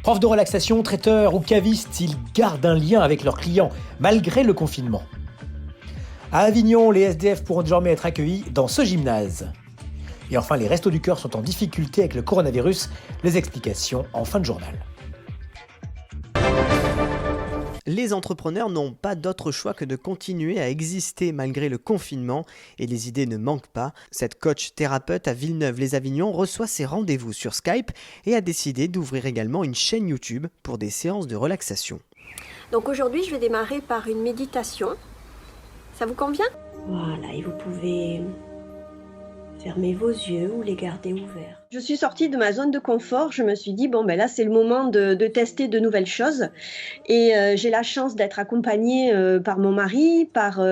Profs de relaxation, traiteurs ou cavistes, ils gardent un lien avec leurs clients, malgré le confinement. À Avignon, les SDF pourront désormais être accueillis dans ce gymnase. Et enfin, les Restos du Cœur sont en difficulté avec le coronavirus. Les explications en fin de journal. Les entrepreneurs n'ont pas d'autre choix que de continuer à exister malgré le confinement et les idées ne manquent pas. Cette coach thérapeute à Villeneuve-les-Avignon reçoit ses rendez-vous sur Skype et a décidé d'ouvrir également une chaîne YouTube pour des séances de relaxation. Donc aujourd'hui, je vais démarrer par une méditation. Ça vous convient ? Voilà, et vous pouvez fermer vos yeux ou les garder ouverts. Je suis sortie de ma zone de confort, je me suis dit, là c'est le moment de tester de nouvelles choses. Et j'ai la chance d'être accompagnée par mon mari, par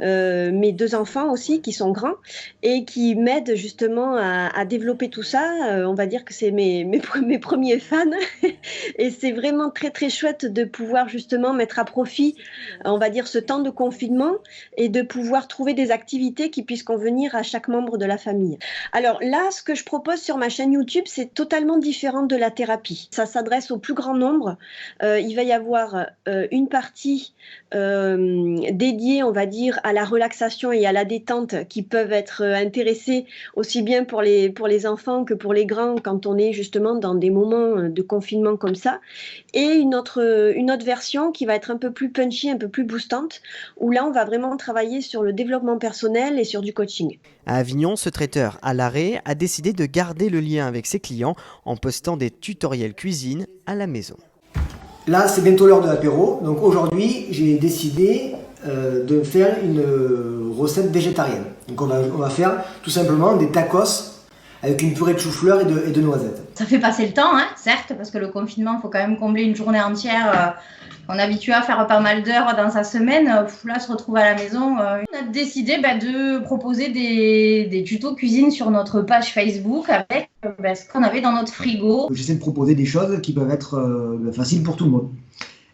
mes 2 enfants aussi qui sont grands et qui m'aident justement à développer tout ça. On va dire que c'est mes premiers fans et c'est vraiment très très chouette de pouvoir justement mettre à profit, on va dire, ce temps de confinement et de pouvoir trouver des activités qui puissent convenir à chaque membre de la famille. Alors là, ce que je propose sur ma chaîne YouTube, c'est totalement différent de la thérapie. Ça s'adresse au plus grand nombre. Il va y avoir une partie dédiée, on va dire, à la relaxation et à la détente qui peuvent être intéressés aussi bien pour les enfants que pour les grands quand on est justement dans des moments de confinement comme ça. Et une autre version qui va être un peu plus punchy, un peu plus boostante, où là, on va vraiment travailler sur le développement personnel et sur du coaching. À Avignon, ce traiteur à l'arrêt a décidé de garder le lien avec ses clients en postant des tutoriels cuisine à la maison. Là, c'est bientôt l'heure de l'apéro. Donc aujourd'hui, j'ai décidé de faire une recette végétarienne. Donc on va faire tout simplement des tacos avec une purée de chou-fleur et de noisettes. Ça fait passer le temps, certes, parce que le confinement, il faut quand même combler une journée entière. On est habitué à faire pas mal d'heures dans sa semaine. Là, se retrouver à la maison. On a décidé de proposer des tutos cuisine sur notre page Facebook avec ce qu'on avait dans notre frigo. J'essaie de proposer des choses qui peuvent être faciles pour tout le monde.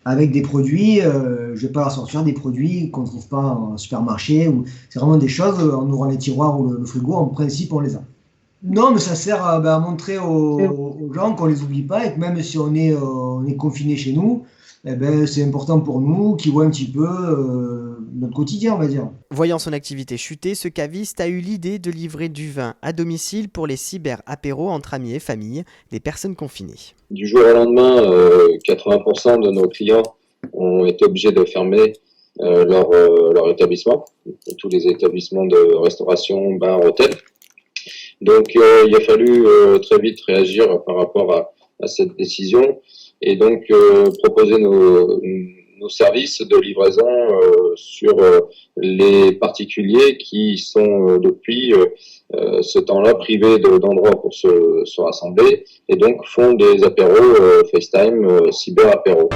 Avec des produits, je ne vais pas leur sortir des produits qu'on ne trouve pas en supermarché. C'est vraiment des choses, en ouvrant les tiroirs ou le frigo, en principe, on les a. Non, mais ça sert à montrer aux gens qu'on ne les oublie pas et que même si on est confiné chez nous, c'est important pour nous qu'ils voient un petit peu notre quotidien, on va dire. Voyant son activité chuter, ce caviste a eu l'idée de livrer du vin à domicile pour les cyber-apéros entre amis et famille des personnes confinées. Du jour au lendemain, 80% de nos clients ont été obligés de fermer leur établissement, tous les établissements de restauration, bars, hôtels. Donc il a fallu très vite réagir par rapport à cette décision et donc proposer nos services de livraison sur les particuliers qui sont depuis ce temps-là privés d'endroits pour se rassembler et donc font des apéros FaceTime, cyber-apéros.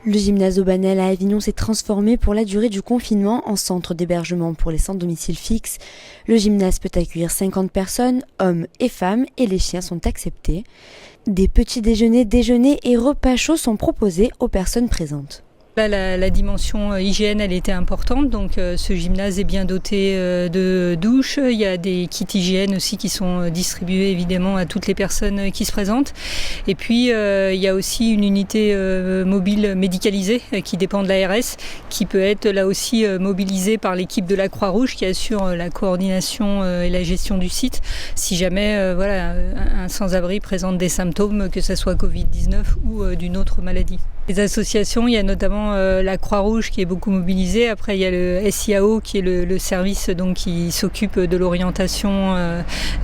Le gymnase Aubanel à Avignon s'est transformé pour la durée du confinement en centre d'hébergement pour les sans domicile fixe. Le gymnase peut accueillir 50 personnes, hommes et femmes, et les chiens sont acceptés. Des petits déjeuners, et repas chauds sont proposés aux personnes présentes. Là, la dimension hygiène, elle était importante, donc ce gymnase est bien doté de douches. Il y a des kits hygiène aussi qui sont distribués évidemment à toutes les personnes qui se présentent. Et puis il y a aussi une unité mobile médicalisée qui dépend de l'ARS, qui peut être là aussi mobilisée par l'équipe de la Croix-Rouge qui assure la coordination et la gestion du site. Si jamais un sans-abri présente des symptômes, que ce soit Covid-19 ou d'une autre maladie. Les associations, il y a notamment la Croix-Rouge qui est beaucoup mobilisée. Après, il y a le SIAO qui est le service donc, qui s'occupe de l'orientation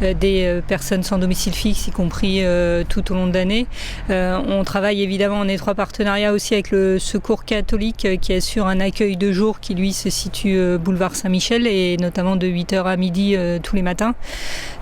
des personnes sans domicile fixe, y compris tout au long de l'année. On travaille évidemment en étroit partenariat aussi avec le Secours catholique qui assure un accueil de jour qui lui se situe boulevard Saint-Michel et notamment de 8h à midi tous les matins.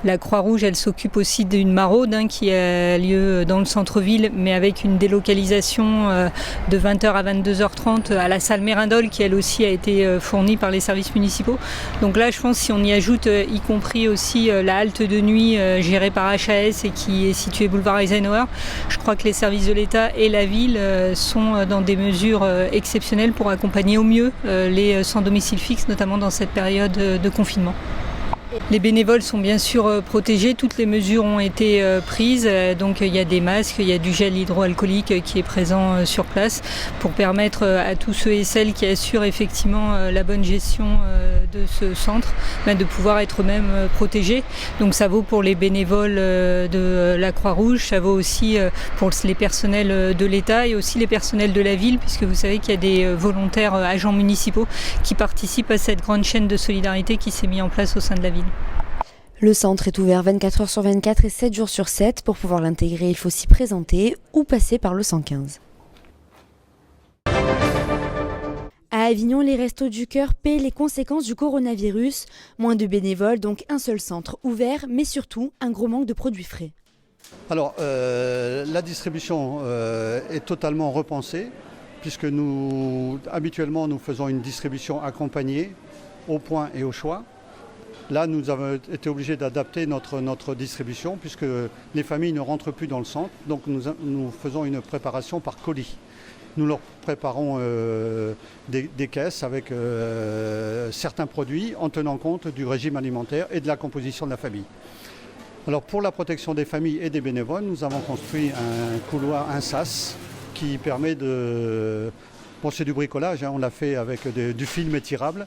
La Croix-Rouge, elle s'occupe aussi d'une maraude qui a lieu dans le centre-ville mais avec une délocalisation de 20h à 22h30 à la salle Mérindol qui elle aussi a été fournie par les services municipaux. Donc là je pense si on y ajoute y compris aussi la halte de nuit gérée par HAS et qui est située boulevard Eisenhower, je crois que les services de l'État et la ville sont dans des mesures exceptionnelles pour accompagner au mieux les sans domicile fixe, notamment dans cette période de confinement. Les bénévoles sont bien sûr protégés, toutes les mesures ont été prises, donc il y a des masques, il y a du gel hydroalcoolique qui est présent sur place pour permettre à tous ceux et celles qui assurent effectivement la bonne gestion de ce centre de pouvoir être eux-mêmes protégés. Donc ça vaut pour les bénévoles de la Croix-Rouge, ça vaut aussi pour les personnels de l'État et aussi les personnels de la ville, puisque vous savez qu'il y a des volontaires agents municipaux qui participent à cette grande chaîne de solidarité qui s'est mise en place au sein de la ville. Le centre est ouvert 24 heures sur 24 et 7 jours sur 7. Pour pouvoir l'intégrer, il faut s'y présenter ou passer par le 115. À Avignon, les Restos du Cœur paient les conséquences du coronavirus. Moins de bénévoles, donc un seul centre ouvert, mais surtout un gros manque de produits frais. Alors, la distribution est totalement repensée, puisque habituellement, nous faisons une distribution accompagnée au point et au choix. Là, nous avons été obligés d'adapter notre distribution, puisque les familles ne rentrent plus dans le centre, donc nous faisons une préparation par colis. Nous leur préparons des caisses avec certains produits en tenant compte du régime alimentaire et de la composition de la famille. Alors pour la protection des familles et des bénévoles, nous avons construit un couloir, un sas, qui permet de... Bon, c'est du bricolage, hein, on l'a fait avec du film étirable.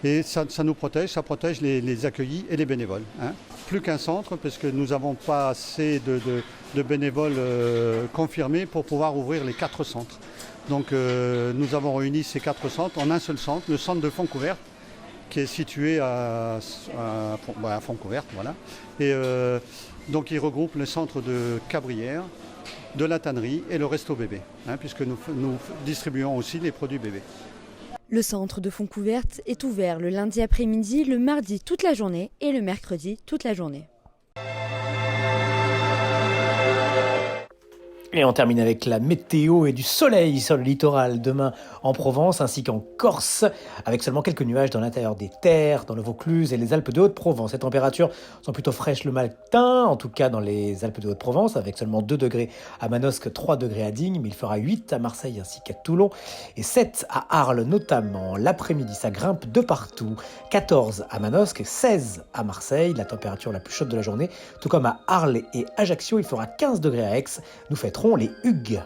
Et ça nous protège, ça protège les accueillis et les bénévoles. Hein. Plus qu'un centre, parce que nous n'avons pas assez de bénévoles confirmés pour pouvoir ouvrir les 4 centres. Donc nous avons réuni ces 4 centres en un seul centre, le centre de Fontcouverte, qui est situé à Fontcouverte. Voilà. Et donc il regroupe le centre de Cabrières, de la tannerie et le resto bébé, hein, puisque nous distribuons aussi les produits bébés. Le centre de Fontcouverte est ouvert le lundi après-midi, le mardi toute la journée et le mercredi toute la journée. Et on termine avec la météo et du soleil sur le littoral demain en Provence ainsi qu'en Corse, avec seulement quelques nuages dans l'intérieur des terres, dans le Vaucluse et les Alpes de Haute-Provence. Les températures sont plutôt fraîches le matin, en tout cas dans les Alpes de Haute-Provence, avec seulement 2 degrés à Manosque, 3 degrés à Digne, mais il fera 8 à Marseille ainsi qu'à Toulon, et 7 à Arles notamment. L'après-midi, ça grimpe de partout, 14 à Manosque, 16 à Marseille, la température la plus chaude de la journée, tout comme à Arles et Ajaccio, il fera 15 degrés à Aix. Nous fêterons les Hugues.